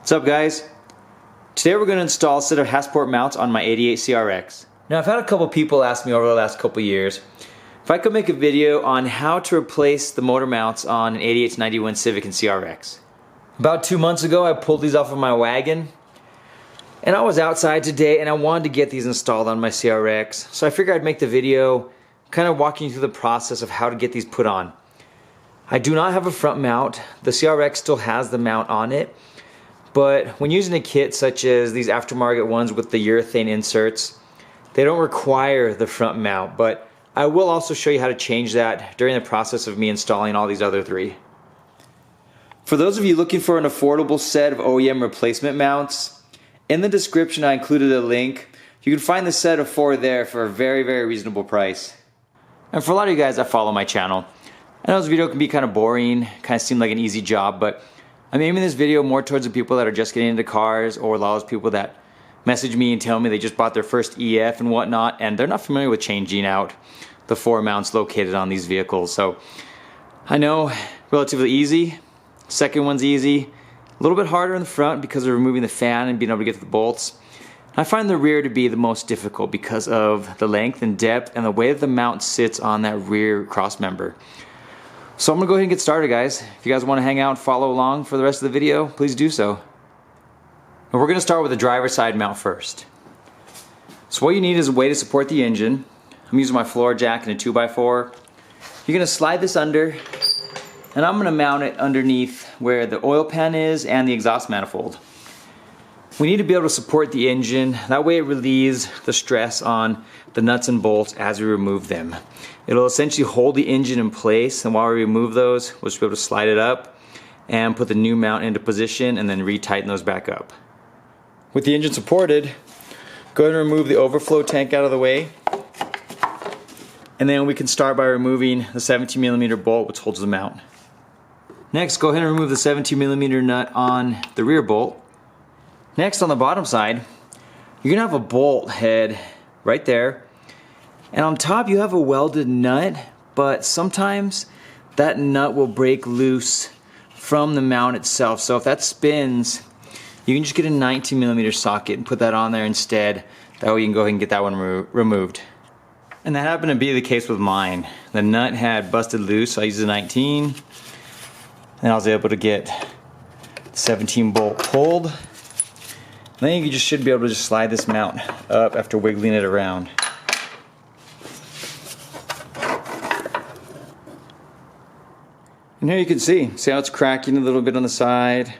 What's up, guys? Today we're going to install a set of Hasport mounts on my 88 CRX. Now, I've had a couple people ask me over the last couple years if I could make a video on how to replace the motor mounts on an 88 to 91 Civic and CRX. About 2 months ago, I pulled these off of my wagon, and I was outside today and I wanted to get these installed on my CRX, so I figured I'd make the video kind of walking you through the process of how to get these put on. I do not have a front mount. The CRX still has the mount on it, but when using a kit such as these aftermarket ones with the urethane inserts, they don't require the front mount, but I will also show you how to change that during the process of me installing all these other three. For those of you looking for an affordable set of OEM replacement mounts, in the description I included a link. You can find the set of 4 there for a very, very reasonable price. And for a lot of you guys that follow my channel, I know this video can be kind of boring, kind of seem like an easy job, but I'm aiming this video more towards the people that are just getting into cars, or a lot of those people that message me and tell me they just bought their first EF and whatnot, and they're not familiar with changing out the 4 mounts located on these vehicles. So I know, relatively easy. Second one's easy. A little bit harder in the front because of removing the fan and being able to get to the bolts. I find the rear to be the most difficult because of the length and depth and the way that the mount sits on that rear cross member. So I'm going to go ahead and get started, guys. If you guys want to hang out and follow along for the rest of the video, please do so. And we're going to start with the driver's side mount first. So what you need is a way to support the engine. I'm using my floor jack and a 2x4. You're going to slide this under, and I'm going to mount it underneath where the oil pan is and the exhaust manifold. We need to be able to support the engine. That way it relieves the stress on the nuts and bolts as we remove them. It'll essentially hold the engine in place, and while we remove those, we'll just be able to slide it up and put the new mount into position and then retighten those back up. With the engine supported, go ahead and remove the overflow tank out of the way. And then we can start by removing the 17mm bolt which holds the mount. Next, go ahead and remove the 17mm nut on the rear bolt. Next, on the bottom side, you're gonna have a bolt head right there. And on top you have a welded nut, but sometimes that nut will break loose from the mount itself. So if that spins, you can just get a 19mm socket and put that on there instead. That way you can go ahead and get that one removed. And that happened to be the case with mine. The nut had busted loose, so I used a 19. And I was able to get the 17 bolt pulled. And then you just should be able to just slide this mount up after wiggling it around. And here you can see how it's cracking a little bit on the side.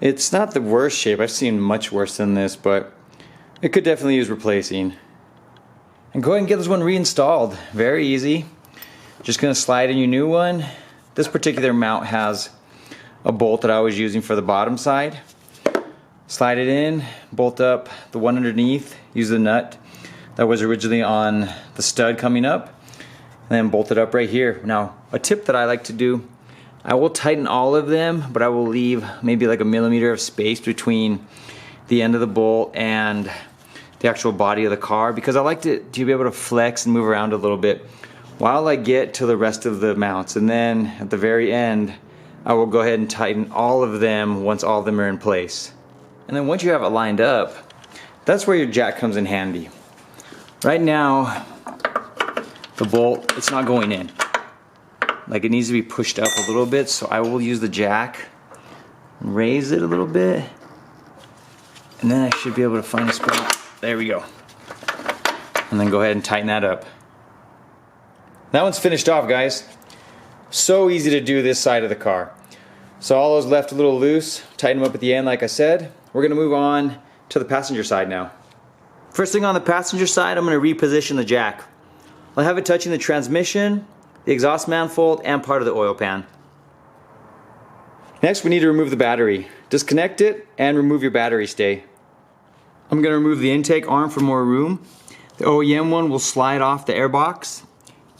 It's not the worst shape. I've seen much worse than this, but it could definitely use replacing. And go ahead and get this one reinstalled. Very easy. Just gonna slide in your new one. This particular mount has a bolt that I was using for the bottom side. Slide it in, bolt up the one underneath, use the nut that was originally on the stud coming up, and then bolt it up right here. Now, a tip that I like to do, I will tighten all of them, but I will leave maybe like a millimeter of space between the end of the bolt and the actual body of the car, because I like to be able to flex and move around a little bit while I get to the rest of the mounts. And then at the very end, I will go ahead and tighten all of them once all of them are in place. And then once you have it lined up, that's where your jack comes in handy. Right now, the bolt, it's not going in. Like, it needs to be pushed up a little bit, so I will use the jack, raise it a little bit, and then I should be able to find a spot. There we go. And then go ahead and tighten that up. That one's finished off, guys. So easy to do this side of the car. So all those left a little loose, tighten them up at the end like I said. We're gonna move on to the passenger side now. First thing on the passenger side, I'm gonna reposition the jack. I'll have it touching the transmission, the exhaust manifold, and part of the oil pan. Next, we need to remove the battery. Disconnect it and remove your battery stay. I'm gonna remove the intake arm for more room. The OEM one will slide off the airbox,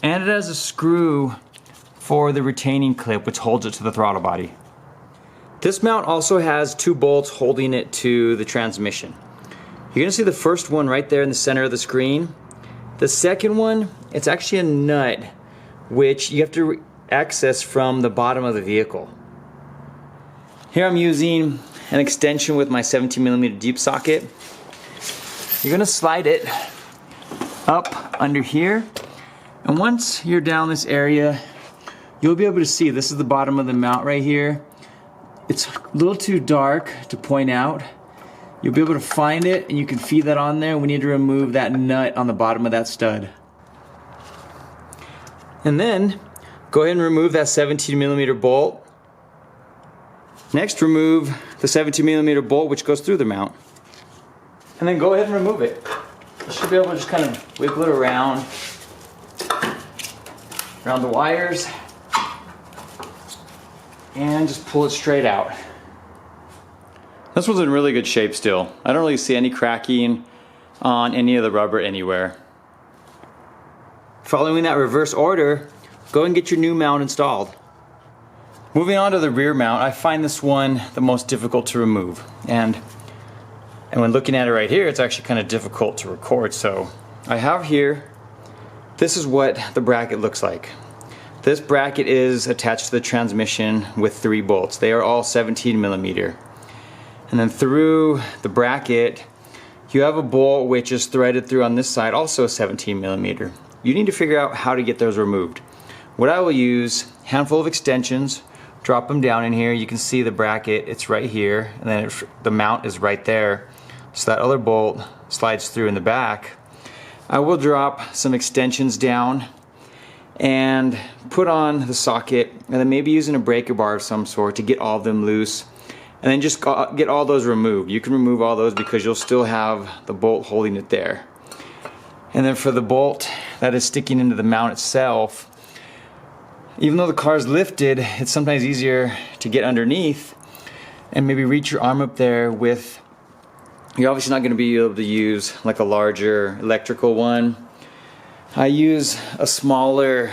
and it has a screw for the retaining clip which holds it to the throttle body. This mount also has 2 bolts holding it to the transmission. You're gonna see the first one right there in the center of the screen. The second one, it's actually a nut which you have to access from the bottom of the vehicle. Here I'm using an extension with my 17mm deep socket. You're gonna slide it up under here, and once you're down this area, you'll be able to see this is the bottom of the mount right here. It's a little too dark to point out. You'll be able to find it and you can feed that on there. We need to remove that nut on the bottom of that stud. And then go ahead and remove that 17mm bolt. Next, remove the 17mm bolt which goes through the mount. And then go ahead and remove it. You should be able to just kind of wiggle it around the wires and just pull it straight out. This one's in really good shape still. I don't really see any cracking on any of the rubber anywhere. Following that reverse order, go and get your new mount installed. Moving on to the rear mount, I find this one the most difficult to remove. And when looking at it right here, it's actually kind of difficult to record. So I have here, this is what the bracket looks like. This bracket is attached to the transmission with 3 bolts. They are all 17mm. And then through the bracket, you have a bolt which is threaded through on this side, also 17mm. You need to figure out how to get those removed. What I will use, handful of extensions, drop them down in here. You can see the bracket, it's right here, and then the mount is right there. So that other bolt slides through in the back. I will drop some extensions down and put on the socket, and then maybe using a breaker bar of some sort to get all of them loose. And then just get all those removed. You can remove all those because you'll still have the bolt holding it there. And then for the bolt that is sticking into the mount itself, even though the car is lifted, it's sometimes easier to get underneath and maybe reach your arm up there with, you're obviously not going to be able to use like a larger electrical one. I use a smaller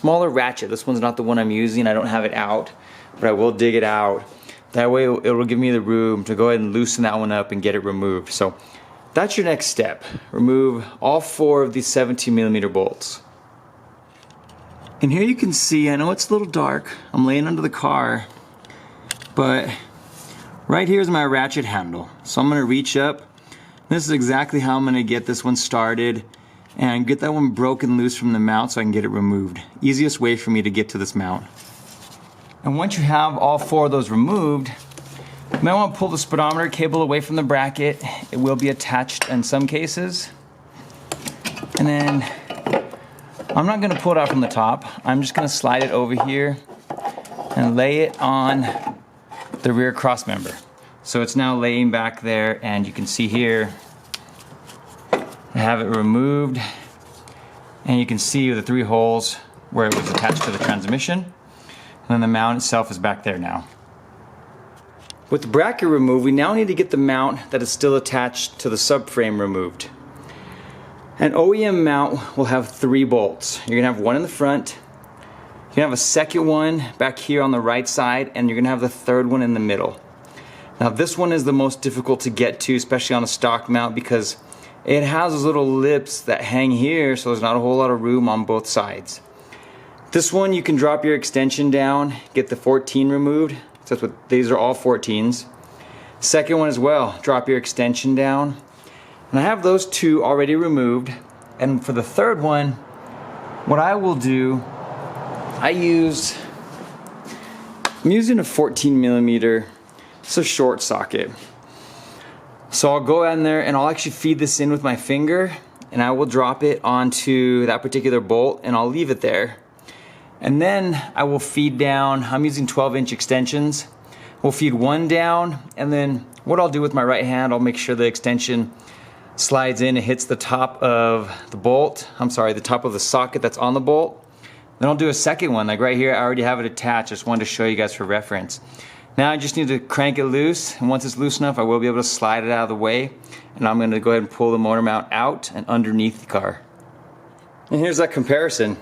ratchet. This one's not the one I'm using. I don't have it out, but I will dig it out. That way it will give me the room to go ahead and loosen that one up and get it removed. So that's your next step. Remove all 4 of these 17mm bolts. And here you can see, I know it's a little dark, I'm laying under the car, but right here is my ratchet handle. So I'm gonna reach up. This is exactly how I'm gonna get this one started and get that one broken loose from the mount so I can get it removed. Easiest way for me to get to this mount. And once you have all 4 of those removed, you might want to pull the speedometer cable away from the bracket. It will be attached in some cases. And then I'm not going to pull it out from the top. I'm just going to slide it over here and lay it on the rear cross member. So it's now laying back there, and you can see here I have it removed, and you can see the 3 holes where it was attached to the transmission. And then the mount itself is back there now. With the bracket removed, we now need to get the mount that is still attached to the subframe removed. An OEM mount will have 3 bolts. You're gonna have one in the front, you're gonna have a second one back here on the right side, and you're gonna have the 3rd one in the middle. Now this one is the most difficult to get to, especially on a stock mount, because it has those little lips that hang here, so there's not a whole lot of room on both sides. This one you can drop your extension down, get the 14 removed. So that's what, these are all 14s. Second one as well, drop your extension down. And I have those 2 already removed. And for the 3rd one, what I will do, I'm using a 14mm, it's a short socket. So I'll go in there and I'll actually feed this in with my finger, and I will drop it onto that particular bolt, and I'll leave it there. And then I will feed down, I'm using 12-inch extensions. We'll feed one down, and then what I'll do with my right hand, I'll make sure the extension slides in and hits the top of the bolt, the top of the socket that's on the bolt. Then I'll do a second one, like right here, I already have it attached, just wanted to show you guys for reference. Now I just need to crank it loose, and once it's loose enough, I will be able to slide it out of the way, and I'm gonna go ahead and pull the motor mount out and underneath the car. And here's that comparison.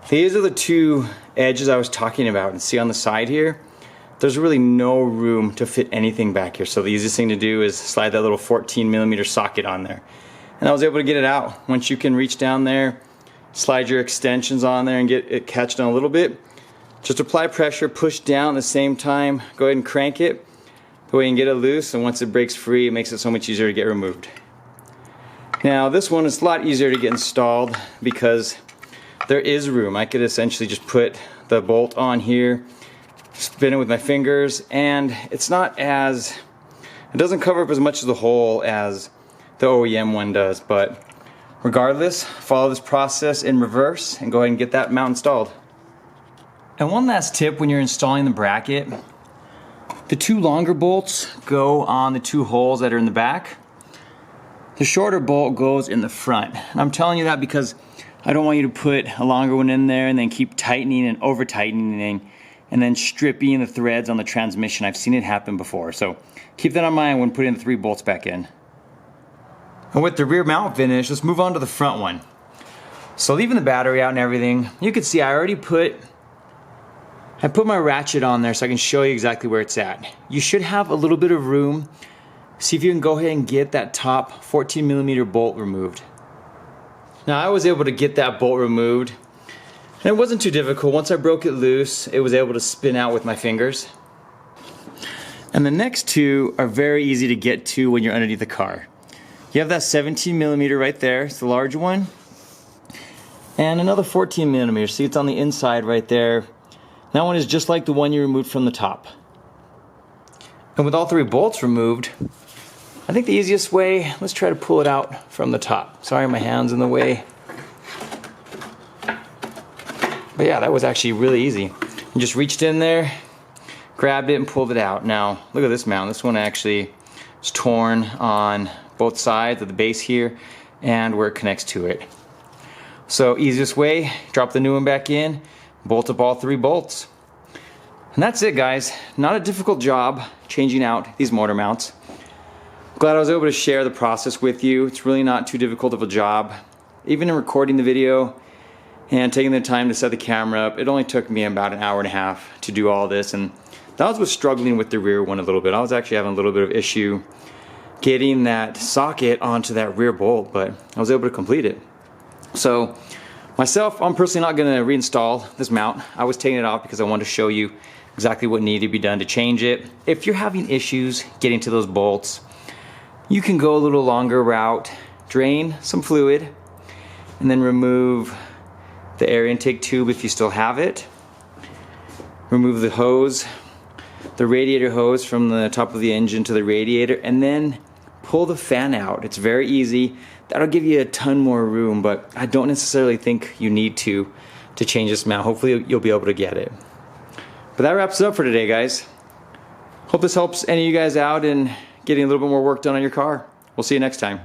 These are the 2 edges I was talking about, and see on the side here, there's really no room to fit anything back here. So the easiest thing to do is slide that little 14mm socket on there. And I was able to get it out. Once you can reach down there, slide your extensions on there and get it catched on a little bit. Just apply pressure, push down at the same time, go ahead and crank it. The way you can get it loose, and once it breaks free, it makes it so much easier to get removed. Now this one is a lot easier to get installed because there is room. I could essentially just put the bolt on here, spin it with my fingers, and it doesn't cover up as much of the hole as the OEM one does, but regardless, follow this process in reverse and go ahead and get that mount installed. And one last tip when you're installing the bracket, the two longer bolts go on the two holes that are in the back. The shorter bolt goes in the front. And I'm telling you that because I don't want you to put a longer one in there and then keep tightening and over tightening and then stripping the threads on the transmission. I've seen it happen before. So keep that in mind when putting the 3 bolts back in. And with the rear mount finish, let's move on to the front one. So leaving the battery out and everything, you can see I put my ratchet on there so I can show you exactly where it's at. You should have a little bit of room. See if you can go ahead and get that top 14mm bolt removed. Now I was able to get that bolt removed, and it wasn't too difficult. Once I broke it loose, it was able to spin out with my fingers. And the next two are very easy to get to when you're underneath the car. You have that 17mm right there, it's the large one, and another 14mm. See, it's on the inside right there. That one is just like the one you removed from the top. And with all 3 bolts removed, I think the easiest way, let's try to pull it out from the top. Sorry, my hand's in the way. But yeah, that was actually really easy. You just reached in there, grabbed it, and pulled it out. Now, look at this mount. This one actually is torn on both sides of the base here and where it connects to it. So easiest way, drop the new one back in, bolt up all 3 bolts. And that's it, guys. Not a difficult job changing out these motor mounts. Glad I was able to share the process with you. It's really not too difficult of a job. Even in recording the video and taking the time to set the camera up, it only took me about an hour and a half to do all this, and that was struggling with the rear one a little bit. I was actually having a little bit of issue getting that socket onto that rear bolt, but I was able to complete it. So myself, I'm personally not going to reinstall this mount. I was taking it off because I wanted to show you exactly what needed to be done to change it. If you're having issues getting to those bolts, you can go a little longer route, drain some fluid, and then remove the air intake tube if you still have it. Remove the hose, the radiator hose from the top of the engine to the radiator, and then pull the fan out. It's very easy. That'll give you a ton more room, but I don't necessarily think you need to change this mount. Hopefully you'll be able to get it. But that wraps it up for today, guys. Hope this helps any of you guys out in getting a little bit more work done on your car. We'll see you next time.